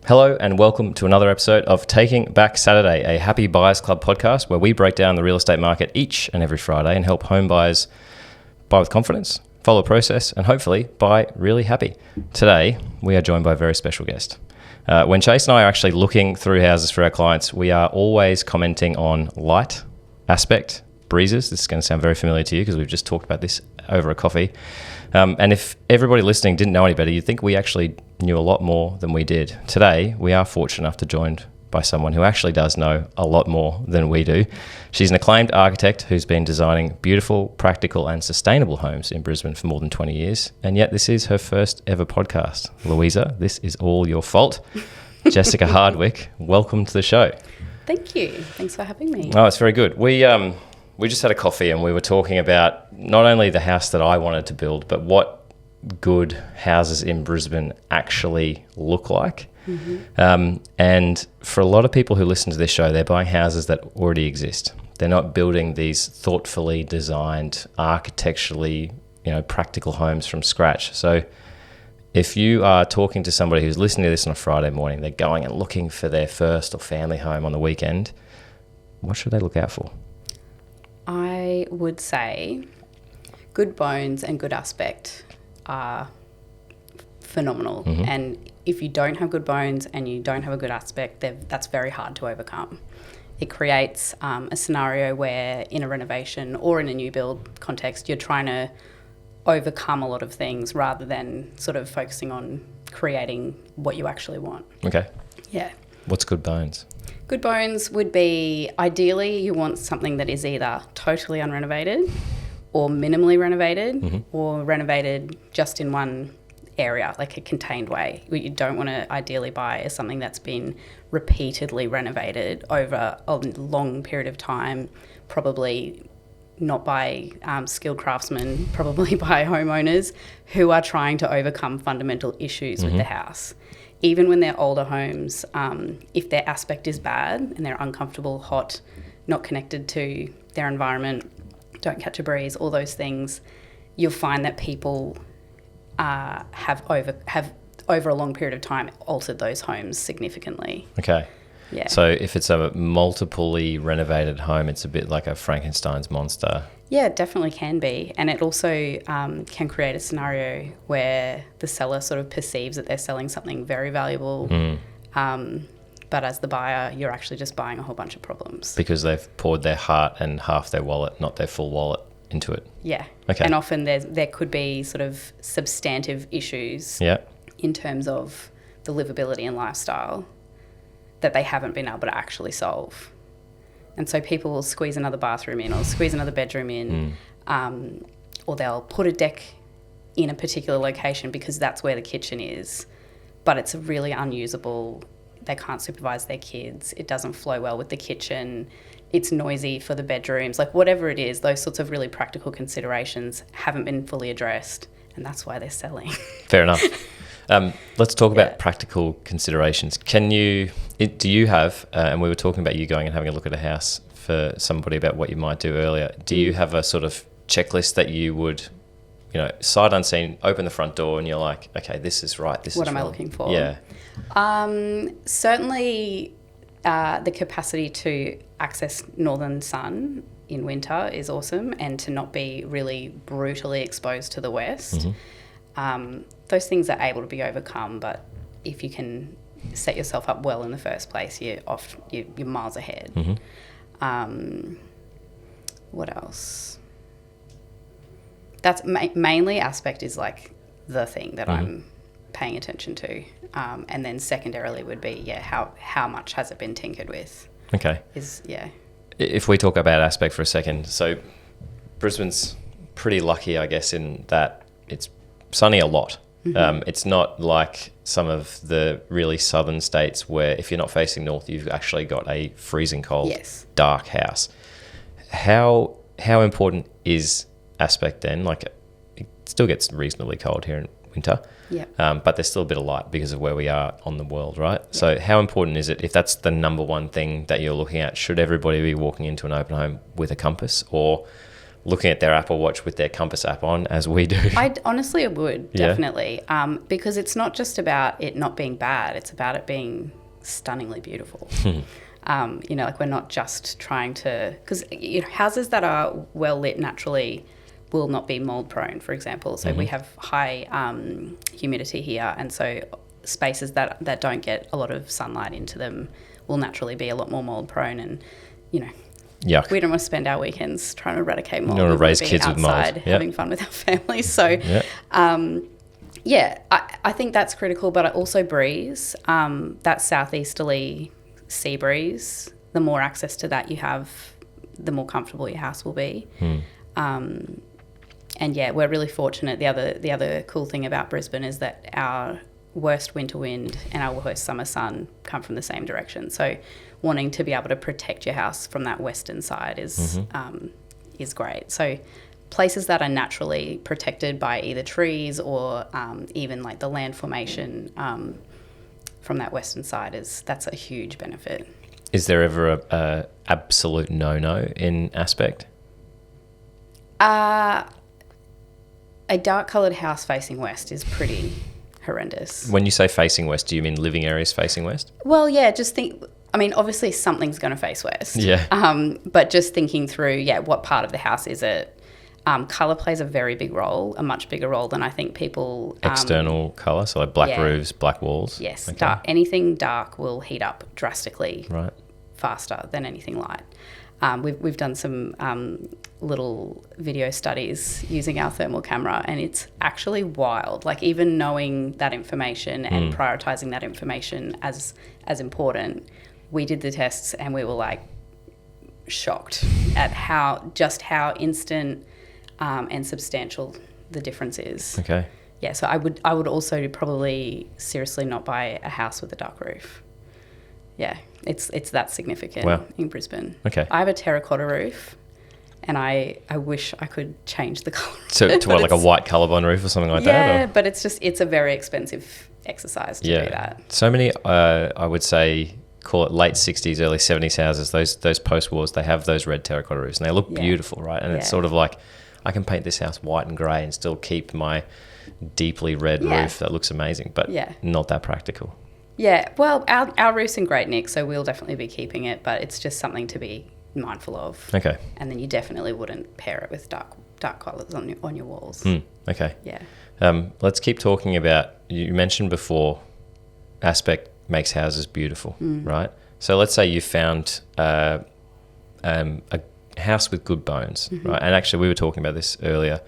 Hello and welcome to another episode of Taking Back Saturday, a Happy Buyers Club podcast where we break down the real estate market each and every Friday and help home buyers buy with confidence, follow a process, and hopefully buy really happy. Today, we are joined by a very special guest. When Chase and I are actually looking through houses for our clients, we are always commenting on light, aspect, breezes. This is going to sound very familiar to you because we've just talked about this over a coffee. And if everybody listening didn't know any better, you'd think we actually knew a lot more than we did. Today, we are fortunate enough to joined by someone who actually does know a lot more than we do. She's an acclaimed architect who's been designing beautiful, practical and sustainable homes in Brisbane for more than 20 years. And yet this is her first ever podcast. Louisa, this is all your fault. Jessica Hardwick, welcome to the show. Thank you. Thanks for having me. Oh, it's very good. We just had a coffee and we were talking about not only the house that I wanted to build, but what good houses in Brisbane actually look like. Mm-hmm. And for a lot of people who listen to this show, they're buying houses that already exist. They're not building these thoughtfully designed, architecturally, practical homes from scratch. So if you are talking to somebody who's listening to this on a Friday morning, they're going and looking for their first or family home on the weekend, what should they look out for? I would say good bones and good aspect are phenomenal. Mm-hmm. And if you don't have good bones and you don't have a good aspect, that's very hard to overcome. It creates a scenario where in a renovation or in a new build context, you're trying to overcome a lot of things rather than sort of focusing on creating what you actually want. Okay. Yeah. What's good bones? Good bones would be, ideally, you want something that is either totally unrenovated or minimally renovated, mm-hmm. or renovated just in one area, like a contained way. What you don't want to ideally buy is something that's been repeatedly renovated over a long period of time, probably not by skilled craftsmen, probably by homeowners who are trying to overcome fundamental issues mm-hmm. with the house. Even when they're older homes, if their aspect is bad and they're uncomfortable, hot, not connected to their environment, don't catch a breeze, all those things, you'll find that people have over a long period of time altered those homes significantly. Okay. Yeah. So if it's a multiply renovated home, it's a bit like a Frankenstein's monster. Yeah, it definitely can be. And it also can create a scenario where the seller sort of perceives that they're selling something very valuable. But as the buyer, you're actually just buying a whole bunch of problems. Because they've poured their heart and half their wallet, not their full wallet, into it. Yeah. Okay. And often there could be sort of substantive issues in terms of the livability and lifestyle that they haven't been able to actually solve. And so people will squeeze another bathroom in or squeeze another bedroom in, or they'll put a deck in a particular location because that's where the kitchen is, but it's really unusable. They can't supervise their kids. It doesn't flow well with the kitchen. It's noisy for the bedrooms. Like whatever it is, those sorts of really practical considerations haven't been fully addressed, and that's why they're selling. Fair enough. Let's talk about practical considerations. Do you have, and we were talking about you going and having a look at a house for somebody about what you might do earlier. Do you have a sort of checklist that you would, sight unseen, open the front door and you're like, okay, this is right, this is wrong? What am I looking for? Yeah. Certainly the capacity to access northern sun in winter is awesome, and to not be really brutally exposed to the west. Mm-hmm. Those things are able to be overcome, but if you can set yourself up well in the first place, you're miles ahead. Mm-hmm. What else? That's mainly aspect is like the thing that mm-hmm. I'm paying attention to, and then secondarily would be how much has it been tinkered with? Okay. If we talk about aspect for a second, so Brisbane's pretty lucky, I guess, in that it's sunny a lot. Mm-hmm. It's not like some of the really southern states where if you're not facing north, you've actually got a freezing cold, dark house. How important is aspect then? Like it still gets reasonably cold here in winter, but there's still a bit of light because of where we are on the world, right? Yeah. So how important is it, if that's the number one thing that you're looking at, should everybody be walking into an open home with a compass, or looking at their Apple Watch with their Compass app on, as we do. I honestly would, Yeah. definitely. Because it's not just about it not being bad, it's about it being stunningly beautiful. Like we're not just trying to, because houses that are well lit naturally will not be mold prone, for example. So we have high humidity here, and so spaces that don't get a lot of sunlight into them will naturally be a lot more mold prone, and Yuck. we don't want to spend our weekends trying to eradicate mold. You don't want to raise be kids with mold. outside Yep. having fun with our families. So I think that's critical, but also breeze, that southeasterly sea breeze, the more access to that you have, the more comfortable your house will be. And we're really fortunate. The other cool thing about Brisbane is that our worst winter wind and our worst summer sun come from the same direction. So wanting to be able to protect your house from that western side is great. So places that are naturally protected by either trees or even like the land formation from that western side, that's a huge benefit. Is there ever a absolute no-no in aspect? A dark coloured house facing west is pretty horrendous. When you say facing west, do you mean living areas facing west? Well, just think, obviously something's going to face west. Yeah. But just thinking through, what part of the house is it? Colour plays a very big role, a much bigger role than I think people... External colour, so like black roofs, black walls? Yes. Okay. Anything dark will heat up drastically faster than anything light. We've done some little video studies using our thermal camera, and it's actually wild. Like even knowing that information and prioritising that information as important, we did the tests and we were like shocked at how instant and substantial the difference is. Okay. Yeah, so I would also probably seriously not buy a house with a dark roof. Yeah, it's that significant in Brisbane. Okay. I have a terracotta roof, and I wish I could change the colour. So to what, like a white colourblind roof or something like that? Yeah, but it's a very expensive exercise to do that. So many, I would say, call it late 60s, early 70s houses, those post-wars, they have those red terracotta roofs, and they look beautiful, right? And it's sort of like, I can paint this house white and grey and still keep my deeply red roof that looks amazing, but not that practical. Yeah, well, our roof's in great nick, so we'll definitely be keeping it, but it's just something to be mindful of. Okay. And then you definitely wouldn't pair it with dark colours on your walls. Okay. Yeah. Let's keep talking about, you mentioned before, aspect makes houses beautiful, right? So let's say you found a house with good bones, right? And actually we were talking about this earlier.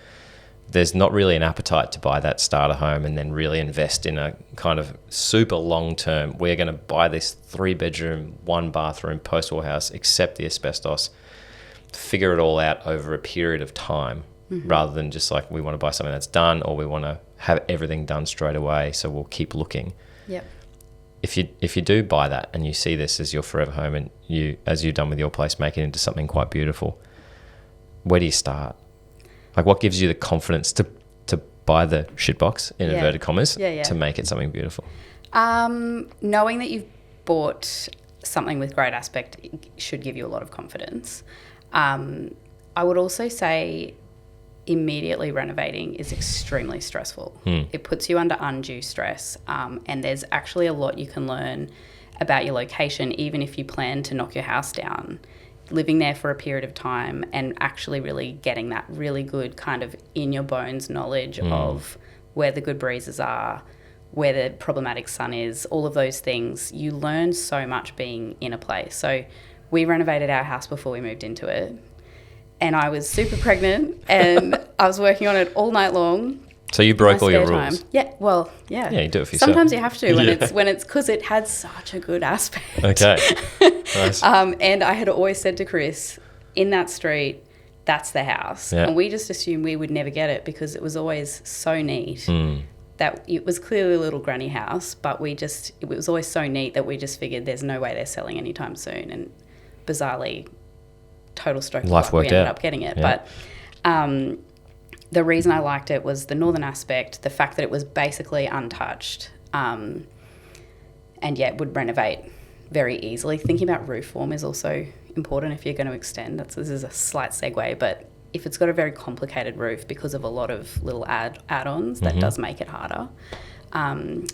There's not really an appetite to buy that starter home and then really invest in a kind of super long term, we're going to buy this 3-bedroom, 1-bathroom post-war house, accept the asbestos, figure it all out over a period of time, rather than just like we want to buy something that's done, or we want to have everything done straight away, so we'll keep looking. Yep. If you do buy that and you see this as your forever home, and you, as you've done with your place, make it into something quite beautiful, where do you start? Like, what gives you the confidence to buy the shitbox, in inverted commas, to make it something beautiful? Knowing that you've bought something with great aspect should give you a lot of confidence. I would also say immediately renovating is extremely stressful. It puts you under undue stress, and there's actually a lot you can learn about your location, even if you plan to knock your house down. Living there for a period of time and actually really getting that really good kind of in your bones knowledge of where the good breezes are, where the problematic sun is, all of those things. You learn so much being in a place. So we renovated our house before we moved into it, and I was super pregnant and I was working on it all night long. So you broke all your rules. Time. Yeah, well, yeah. Yeah, you do it for yourself. Sometimes you have to when it's because it had such a good aspect. Okay. Nice. And I had always said to Chris, in that street, that's the house. Yeah. And we just assumed we would never get it because it was always so neat that it was clearly a little granny house, but it was always so neat that we just figured there's no way they're selling anytime soon. And bizarrely, total stroke of luck, we ended up getting it. Yeah. But the reason I liked it was the northern aspect, the fact that it was basically untouched, and yet would renovate very easily. Thinking about roof form is also important if you're going to extend. This is a slight segue, but if it's got a very complicated roof because of a lot of little add-ons, that does make it harder.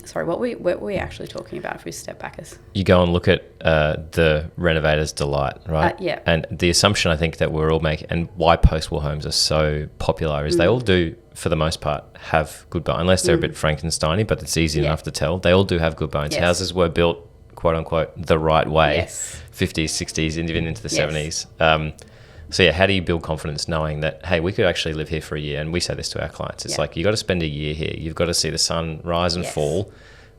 Sorry, what were we actually talking about if we step back? You go and look at the renovator's delight, right? Yeah. And the assumption I think that we're all making, and why post-war homes are so popular, is they all do, for the most part, have good bones, unless they're a bit Frankenstein-y, but it's easy enough to tell. They all do have good bones. Yes. Houses were built, quote unquote, the right way, Yes. 50s, 60s, and even into the Yes. 70s. So yeah, how do you build confidence knowing that, hey, we could actually live here for a year? And we say this to our clients. It's like, you got to spend a year here. You've got to see the sun rise and fall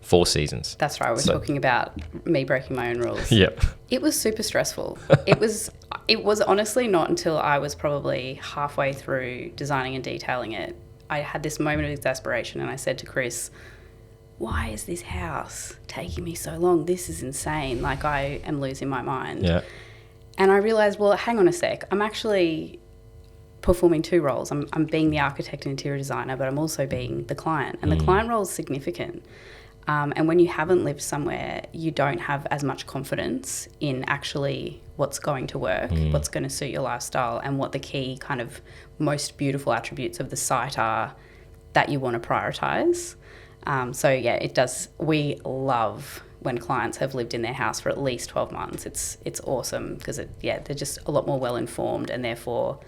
4 seasons. That's right. We're talking about me breaking my own rules. Yep. It was super stressful. It was honestly not until I was probably halfway through designing and detailing it. I had this moment of exasperation and I said to Chris, why is this house taking me so long? This is insane. Like, I am losing my mind. Yeah. And I realised, well, hang on a sec. I'm actually performing 2 roles. I'm being the architect and interior designer, but I'm also being the client. And the client role is significant. And when you haven't lived somewhere, you don't have as much confidence in actually what's going to work, what's going to suit your lifestyle, and what the key kind of most beautiful attributes of the site are that you want to prioritise. So, yeah, it does. We love when clients have lived in their house for at least 12 months. It's awesome because, they're just a lot more well-informed and therefore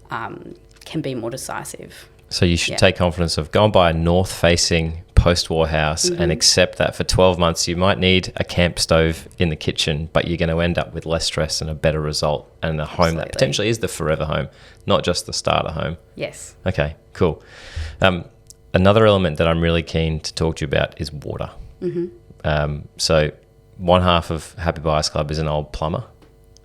can be more decisive. So you should take confidence of go and buy a north-facing post-war house and accept that for 12 months you might need a camp stove in the kitchen, but you're going to end up with less stress and a better result and a home that potentially is the forever home, not just the starter home. Yes. Okay, cool. Another element that I'm really keen to talk to you about is water. So one half of Happy Buyers Club is an old plumber,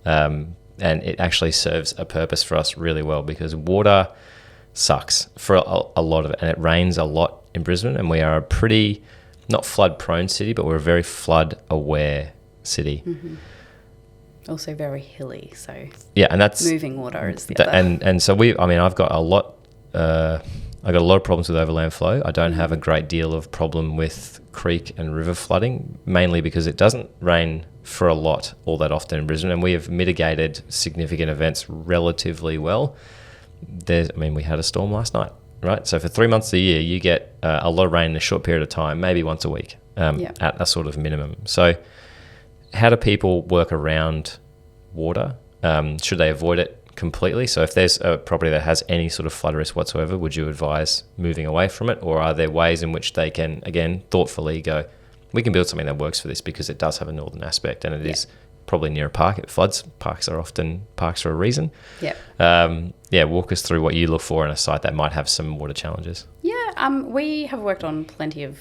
and it actually serves a purpose for us really well because water sucks for a lot of it, and it rains a lot in Brisbane, and we are a pretty, not flood-prone city, but we're a very flood-aware city. Also very hilly, so yeah, and that's moving water is the other. And so I've got a lot. I got a lot of problems with overland flow. I don't have a great deal of problem with creek and river flooding, mainly because it doesn't rain for a lot all that often in Brisbane, and we have mitigated significant events relatively well. We had a storm last night, right? So for 3 months of the year, you get a lot of rain in a short period of time, maybe once a week at a sort of minimum. So how do people work around water? Should they avoid it completely? So if there's a property that has any sort of flood risk whatsoever, would you advise moving away from it? Or are there ways in which they can, again, thoughtfully go, we can build something that works for this because it does have a northern aspect and it is probably near a park. It floods. Parks are often parks for a reason. Walk us through what you look for in a site that might have some water challenges. We have worked on plenty of,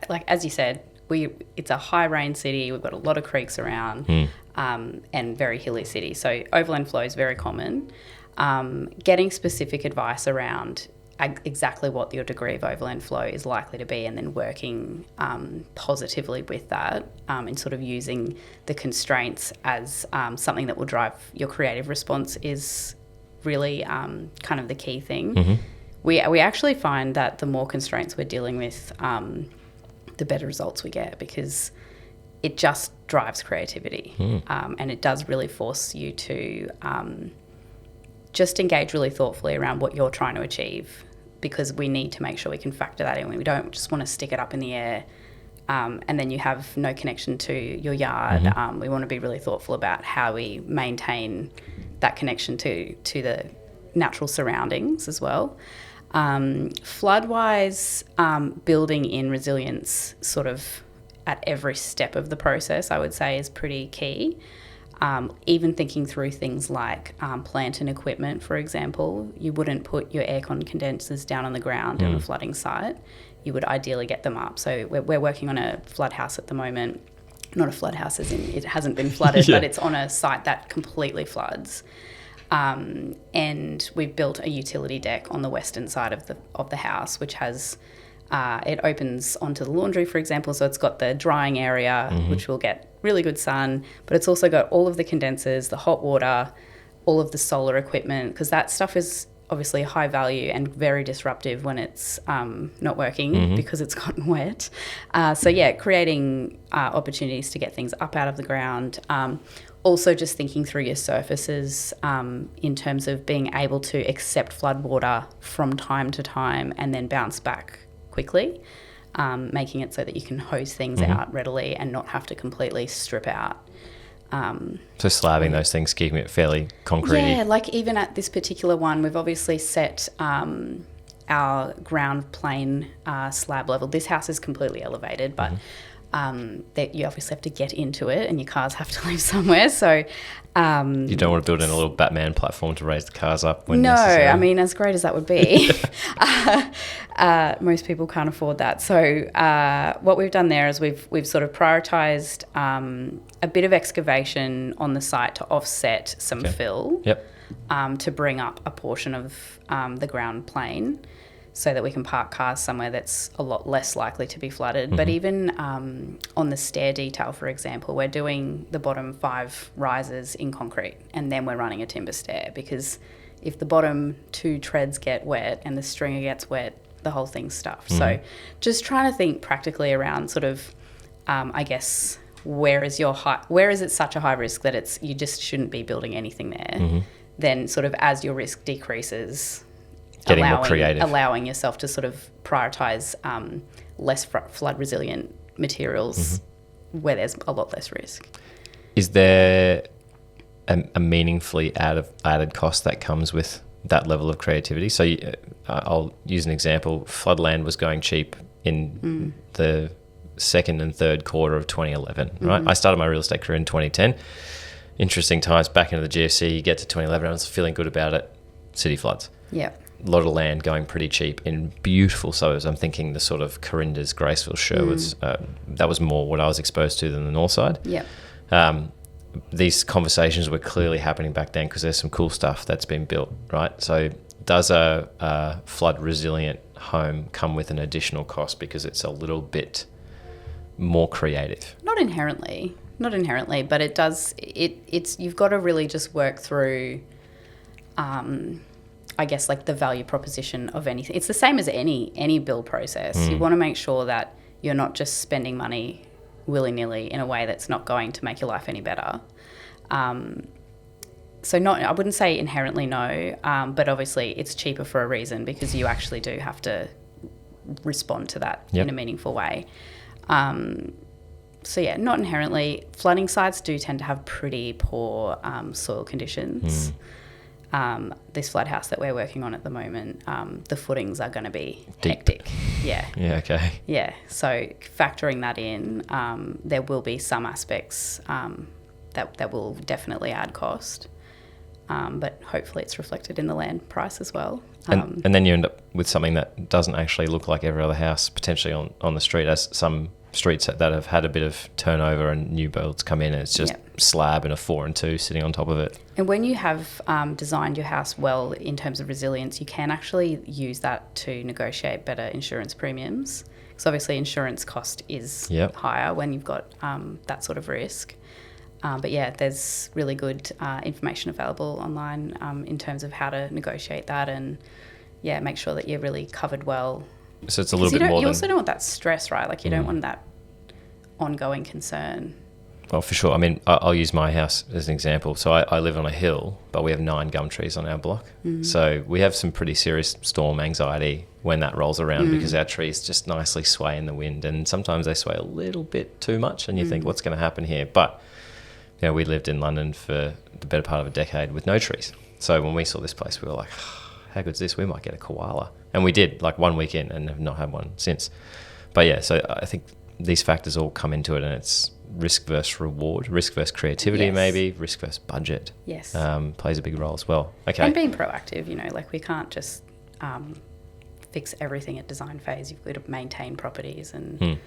like as you said, it's a high rain city. We've got a lot of creeks around, and very hilly city. So overland flow is very common. Getting specific advice around exactly what your degree of overland flow is likely to be, and then working positively with that, and sort of using the constraints as something that will drive your creative response is really kind of the key thing. We actually find that the more constraints we're dealing with, the better results we get, because it just drives creativity, and it does really force you to just engage really thoughtfully around what you're trying to achieve, because we need to make sure we can factor that in. We don't just want to stick it up in the air and then you have no connection to your yard. We want to be really thoughtful about how we maintain that connection to the natural surroundings as well. Flood-wise, building in resilience sort of at every step of the process, I would say, is pretty key. Even thinking through things like plant and equipment, for example, you wouldn't put your aircon condensers down on the ground in a flooding site. You would ideally get them up. So we're working on a flood house at the moment. Not a flood house as in it hasn't been flooded, but it's on a site that completely floods. And we've built a utility deck on the western side of the house, which has it opens onto the laundry, for example. So it's got the drying area, which will get really good sun, but it's also got all of the condensers, the hot water, all of the solar equipment, because that stuff is obviously high value and very disruptive when it's not working because it's gotten wet. Creating opportunities to get things up out of the ground. Also just thinking through your surfaces in terms of being able to accept floodwater from time to time and then bounce back quickly, making it so that you can hose things out readily and not have to completely strip out. So slabbing those things, keeping it fairly concrete. Yeah, like even at this particular one, we've obviously set our ground plane slab level. This house is completely elevated, but that you obviously have to get into it and your cars have to live somewhere. So you don't want to build in a little Batman platform to raise the cars up when necessary. No, I mean, as great as that would be, most people can't afford that. So what we've done there is we've sort of prioritised a bit of excavation on the site to offset some fill to bring up a portion of the ground plane so that we can park cars somewhere that's a lot less likely to be flooded. But even on the stair detail, for example, we're doing the bottom 5 rises in concrete and then we're running a timber stair, because if the bottom 2 treads get wet and the stringer gets wet, the whole thing's stuffed. So just trying to think practically around sort of, I guess, where is it such a high risk that you just shouldn't be building anything there? Then sort of as your risk decreases, getting more creative, allowing yourself to sort of prioritise less flood resilient materials where there's a lot less risk. Is there a meaningfully added cost that comes with that level of creativity? So I'll use an example. Floodland was going cheap in the second and third quarter of 2011, right? I started my real estate career in 2010. Interesting times back into the GFC. You get to 2011, I was feeling good about it. City floods. Yeah. A lot of land going pretty cheap in beautiful suburbs. I'm thinking the sort of Corindas, Graceville, Sherwoods. That was more what I was exposed to than the north side. Yeah. These conversations were clearly happening back then because there's some cool stuff that's been built, right? So does a flood resilient home come with an additional cost because it's a little bit more creative? Not inherently, but it does. It's you've got to really just work through. I guess like the value proposition of anything. It's the same as any build process. You want to make sure that you're not just spending money willy-nilly in a way that's not going to make your life any better. So I wouldn't say inherently no, but obviously it's cheaper for a reason because you actually do have to respond to that in a meaningful way. So yeah, not inherently. Flooding sites do tend to have pretty poor soil conditions. This flood house that we're working on at the moment, the footings are going to be hectic. Yeah. Yeah, okay. Yeah, so factoring that in, there will be some aspects that will definitely add cost, but hopefully it's reflected in the land price as well. And then you end up with something that doesn't actually look like every other house potentially on the street, as some streets that have had a bit of turnover and new builds come in and it's just slab and a 4 and 2 sitting on top of it. And when you have designed your house well in terms of resilience, you can actually use that to negotiate better insurance premiums, because obviously insurance cost is higher when you've got that sort of risk. But yeah, there's really good information available online in terms of how to negotiate that and make sure that you're really covered well. So it's a little bit more you also don't want that stress, right? Like you don't want that ongoing concern. Well, for sure. I mean, I'll use my house as an example. So I live on a hill, but we have 9 gum trees on our block. So we have some pretty serious storm anxiety when that rolls around because our trees just nicely sway in the wind, and sometimes they sway a little bit too much and you think, what's going to happen here? But you know, we lived in London for the better part of a decade with no trees. So when we saw this place, we were like, how good's this? We might get a koala. And we did, like 1 weekend, and have not had one since. But yeah, so I think these factors all come into it, and it's risk versus reward, risk versus creativity, maybe risk versus budget. Yes, plays a big role as well. Okay, and being proactive. You know, like we can't just fix everything at design phase. You've got to maintain properties and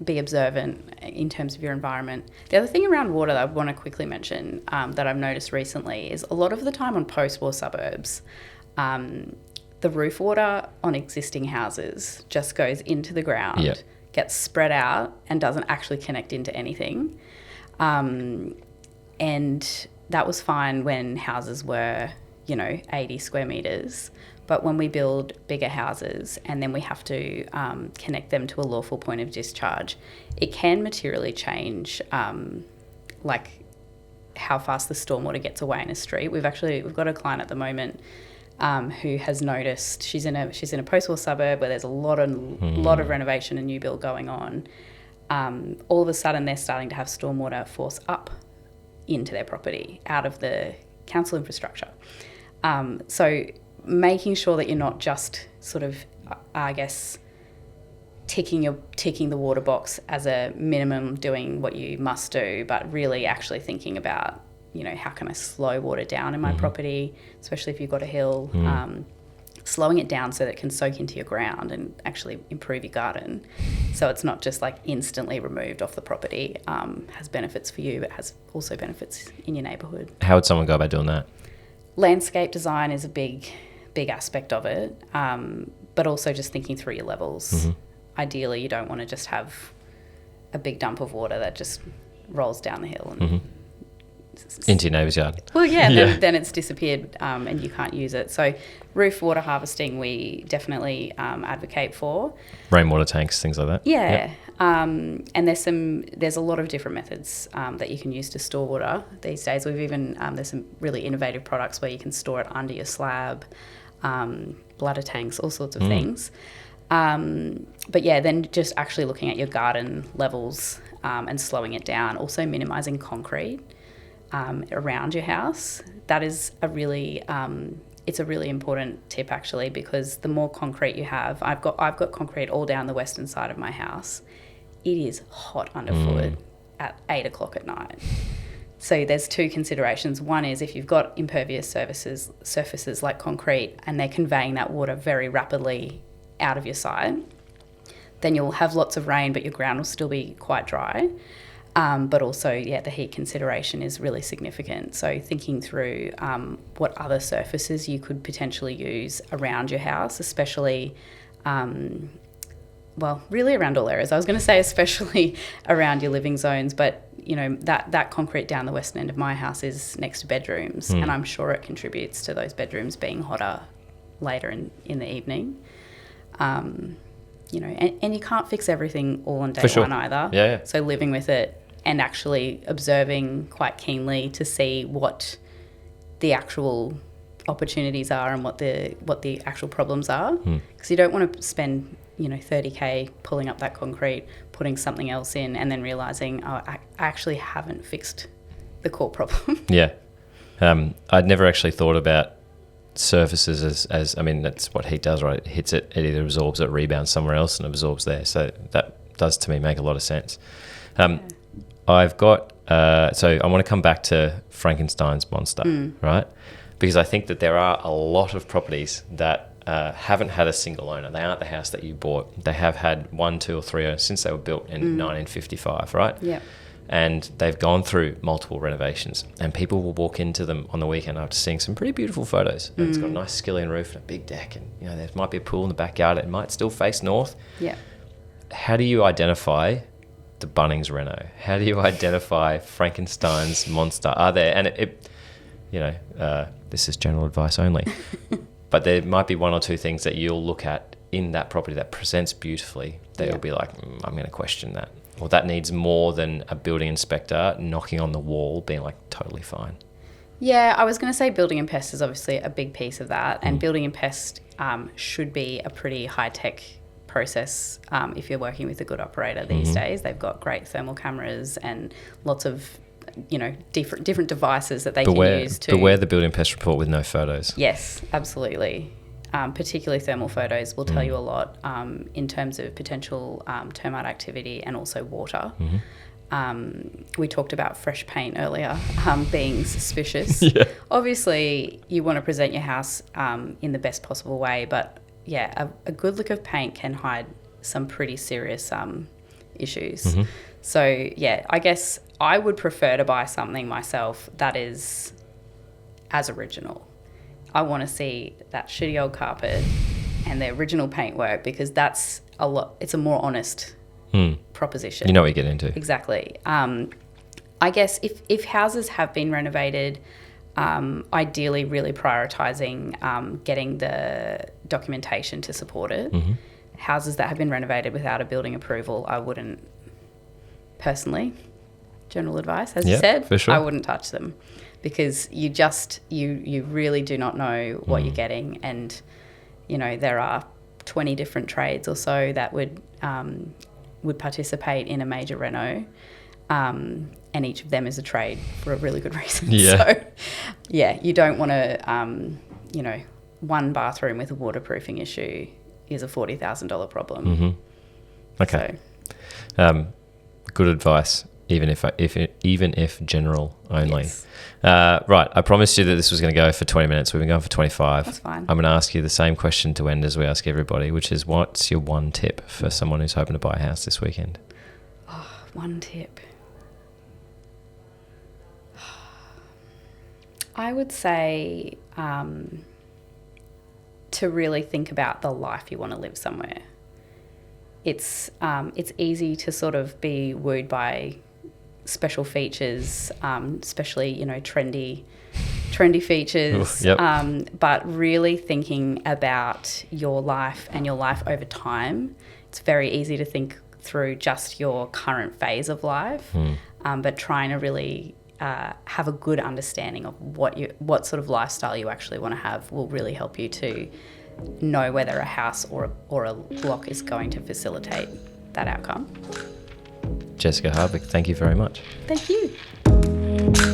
be observant in terms of your environment. The other thing around water that I want to quickly mention that I've noticed recently is a lot of the time on post-war suburbs, the roof water on existing houses just goes into the ground, gets spread out and doesn't actually connect into anything. And that was fine when houses were, 80 square metres. But when we build bigger houses and then we have to connect them to a lawful point of discharge, it can materially change like how fast the stormwater gets away in a street. We've got a client at the moment who has noticed she's in a post-war suburb where there's a lot of renovation and new build going on. All of a sudden they're starting to have stormwater force up into their property out of the council infrastructure. So making sure that you're not just sort of, I guess, ticking the water box as a minimum, doing what you must do, but really actually thinking about, how can I slow water down in my property, especially if you've got a hill, slowing it down so that it can soak into your ground and actually improve your garden. So it's not just like instantly removed off the property, has benefits for you, but has also benefits in your neighbourhood. How would someone go about doing that? Landscape design is a big aspect of it, but also just thinking through your levels. Ideally, you don't want to just have a big dump of water that just rolls down the hill and into your neighbour's yard. Well, yeah, then it's disappeared and you can't use it. So roof water harvesting we definitely advocate for. Rainwater tanks, things like that. Yeah. Yep. And there's a lot of different methods that you can use to store water these days. We've even there's some really innovative products where you can store it under your slab, bladder tanks, all sorts of things. But yeah, then just actually looking at your garden levels and slowing it down. Also minimising concrete around your house. That is it's a really important tip actually, because the more concrete you have, I've got concrete all down the western side of my house. It is hot underfoot at 8 o'clock at night. So there's two considerations. One is if you've got impervious surfaces like concrete and they're conveying that water very rapidly out of your site, then you'll have lots of rain, but your ground will still be quite dry. But also, the heat consideration is really significant. So thinking through what other surfaces you could potentially use around your house, especially, really around all areas. I was going to say especially around your living zones, but, that concrete down the western end of my house is next to bedrooms, and I'm sure it contributes to those bedrooms being hotter later in the evening. And you can't fix everything all on day one either. Yeah. So living with it and actually observing quite keenly to see what the actual opportunities are and what the actual problems are. Because you don't want to spend, $30,000 pulling up that concrete, putting something else in, and then realising, I actually haven't fixed the core problem. Yeah. I'd never actually thought about surfaces as that's what heat does, right? It hits it either absorbs it, rebounds somewhere else and absorbs there. So that does to me make a lot of sense. I've got so I want to come back to Frankenstein's monster, right? Because I think that there are a lot of properties that haven't had a single owner. They aren't the house that you bought. They have had 1, 2 or 3 owners since they were built in 1955, right? Yeah. And they've gone through multiple renovations, and people will walk into them on the weekend after seeing some pretty beautiful photos. And it's got a nice skillion roof and a big deck, and there might be a pool in the backyard. It might still face north. Yeah. How do you identify the Bunnings reno? How do you identify Frankenstein's monster? Are there, and this is general advice only, but there might be 1 or 2 things that you'll look at in that property that presents beautifully that you'll be like, I'm going to question that. Or that needs more than a building inspector knocking on the wall being like totally fine. Yeah, I was going to say building and pest is obviously a big piece of that. And building and pest should be a pretty high-tech process if you're working with a good operator these days. They've got great thermal cameras and lots of, different devices that they can use to... Beware the building pest report with no photos. Yes, absolutely. Particularly thermal photos will tell you a lot in terms of potential termite activity and also water. We talked about fresh paint earlier being suspicious. Yeah. Obviously, you want to present your house in the best possible way, but a good lick of paint can hide some pretty serious issues. So, I guess I would prefer to buy something myself that is as original. I want to see that shitty old carpet and the original paintwork, because that's it's a more honest proposition. You know what you get into. Exactly. I guess if houses have been renovated, Ideally, really prioritising getting the documentation to support it. Mm-hmm. Houses that have been renovated without a building approval, I wouldn't personally, general advice, as you said, for sure. I wouldn't touch them, because you really do not know what you're getting. And, you know, there are 20 different trades or so that would participate in a major reno. And each of them is a trade for a really good reason. Yeah. So, yeah, you don't want to, you know, one bathroom with a waterproofing issue is a $40,000 problem. Mm-hmm. Okay. So. Good advice, even if general only. Yes. Right, I promised you that this was going to go for 20 minutes. We've been going for 25. That's fine. I'm going to ask you the same question to end as we ask everybody, which is, what's your one tip for someone who's hoping to buy a house this weekend? Oh, one tip. I would say to really think about the life you want to live somewhere. It's easy to sort of be wooed by special features, especially, you know, trendy features. Ooh, yep. But really thinking about your life and your life over time. It's very easy to think through just your current phase of life, but trying to really have a good understanding of what sort of lifestyle you actually want to have will really help you to know whether a house or a block is going to facilitate that outcome. Jessica Hardwick, thank you very much. Thank you.